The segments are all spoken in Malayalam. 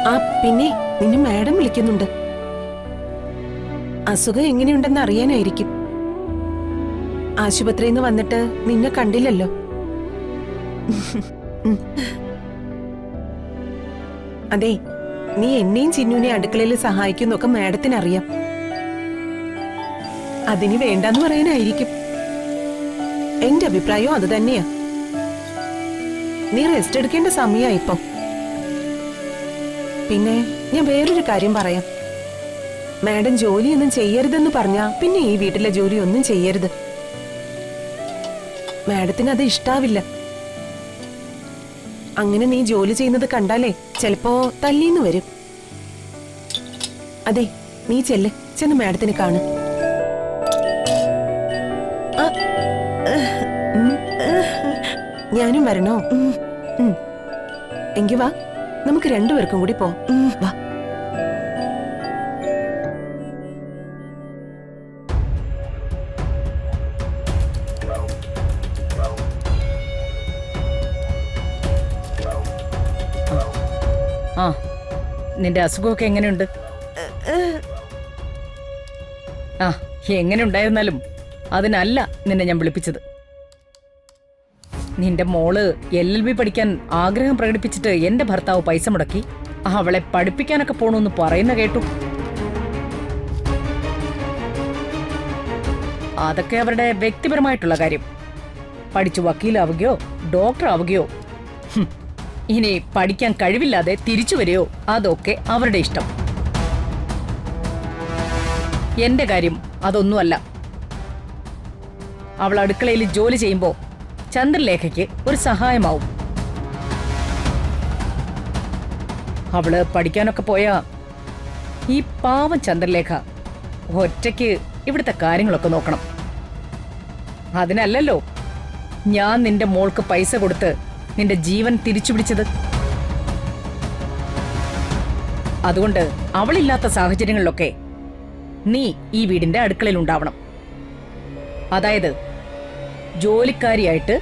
ആ പിന്നെ നിന്നെ മാഡം വിളിക്കുന്നുണ്ട്. അസുഖം എങ്ങനെയുണ്ടെന്ന് അറിയാനായിരിക്കും. ആശുപത്രിയിൽ നിന്ന് വന്നിട്ട് നിന്നെ കണ്ടില്ലല്ലോ. അതെ, നീ എന്നെയും ചിന്നുവിനെ അടുക്കളയിൽ സഹായിക്കുന്നൊക്കെ മാഡത്തിന് അറിയാം. അതിന് വേണ്ടെന്ന് പറയാനായിരിക്കും. എന്റെ അഭിപ്രായവും അത് തന്നെയാ. നീ റെസ്റ്റ് എടുക്കേണ്ട സമയമാ ഇപ്പൊ. പിന്നെ ഞാൻ വേറൊരു കാര്യം പറയാം. മാഡം ജോലിയൊന്നും ചെയ്യരുതെന്ന് പറഞ്ഞാ പിന്നെ ഈ വീട്ടിലെ ജോലി ഒന്നും ചെയ്യരുത്. മാഡത്തിന് അത് ഇഷ്ടാവില്ല. അങ്ങനെ നീ ജോലി ചെയ്യുന്നത് കണ്ടാലേ ചിലപ്പോ തല്ലീന്ന് വരും. അതെ, നീ ചെന്ന് മാഡത്തിന് കാണ്. ഞാനും വരണോ? എങ്കി വാ, നമുക്ക് രണ്ടുപേർക്കും കൂടി പോ. വാ. ആ, നിന്റെ അസുഖമൊക്കെ എങ്ങനെയുണ്ട്? ആ, എങ്ങനെ ഉണ്ടായിരുന്നാലും അതിനല്ല നിന്നെ ഞാൻ വിളിപ്പിച്ചത്. നിന്റെ മോള് LLB പഠിക്കാൻ ആഗ്രഹം പ്രകടിപ്പിച്ചിട്ട് എന്റെ ഭർത്താവ് പൈസ മുടക്കി അവളെ പഠിപ്പിക്കാനൊക്കെ പോണെന്ന് പറയുന്ന കേട്ടു. അതൊക്കെ അവരുടെ വ്യക്തിപരമായിട്ടുള്ള കാര്യം. പഠിച്ചു വക്കീലാവുകയോ ഡോക്ടർ ആവുകയോ, ഇനി പഠിക്കാൻ കഴിവില്ലാതെ തിരിച്ചു വരികയോ, അതൊക്കെ അവരുടെ ഇഷ്ടം. എന്റെ കാര്യം അതൊന്നുമല്ല. അവൾ അടുക്കളയിൽ ജോലി ചെയ്യുമ്പോ ചന്ദ്രലേഖയ്ക്ക് ഒരു സഹായമാവും. അവള് പഠിക്കാനൊക്കെ പോയാ ഈ പാവം ചന്ദ്രലേഖ ഒറ്റയ്ക്ക് ഇവിടുത്തെ കാര്യങ്ങളൊക്കെ നോക്കണം. അതിനല്ലല്ലോ ഞാൻ നിന്റെ മോൾക്ക് പൈസ കൊടുത്ത് നിന്റെ ജീവൻ തിരിച്ചുപിടിച്ചത്. അതുകൊണ്ട് അവളില്ലാത്ത സാഹചര്യങ്ങളിലൊക്കെ നീ ഈ വീടിന്റെ അടുക്കളയിൽ ഉണ്ടാവണം. അതായത് ജോലിക്കാരിയായിട്ട്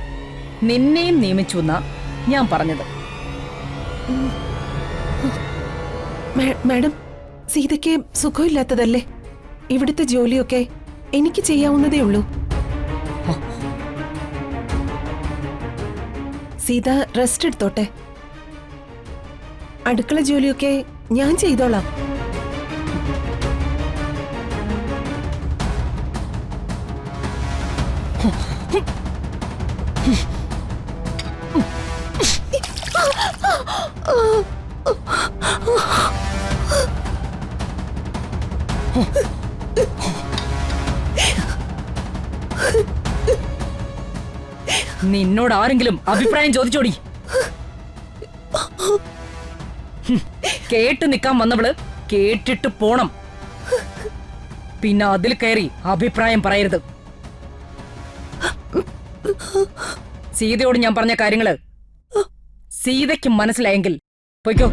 നിന്നെയും നിയമിച്ചു എന്നാ ഞാൻ പറഞ്ഞത്. മാഡം, സീതയ്ക്ക് സുഖമില്ലാത്തതല്ലേ? ഇവിടുത്തെ ജോലിയൊക്കെ എനിക്ക് ചെയ്യാവുന്നതേ ഉള്ളൂ. സീത റെസ്റ്റ് എടുത്തോട്ടെ. അടുക്കള ജോലിയൊക്കെ ഞാൻ ചെയ്തോളാം. നിന്നോട് ആരെങ്കിലും അഭിപ്രായം ചോദിച്ചോടി? കേട്ട് നിൽക്കാൻ വന്നവള് കേട്ടിട്ട് പോണം. പിന്നെ അതിൽ കയറി അഭിപ്രായം പറയരുത്. സീതയോട് ഞാൻ പറഞ്ഞ കാര്യങ്ങള് സീതയ്ക്ക് മനസ്സിലായെങ്കിൽ പൊയ്ക്കോ.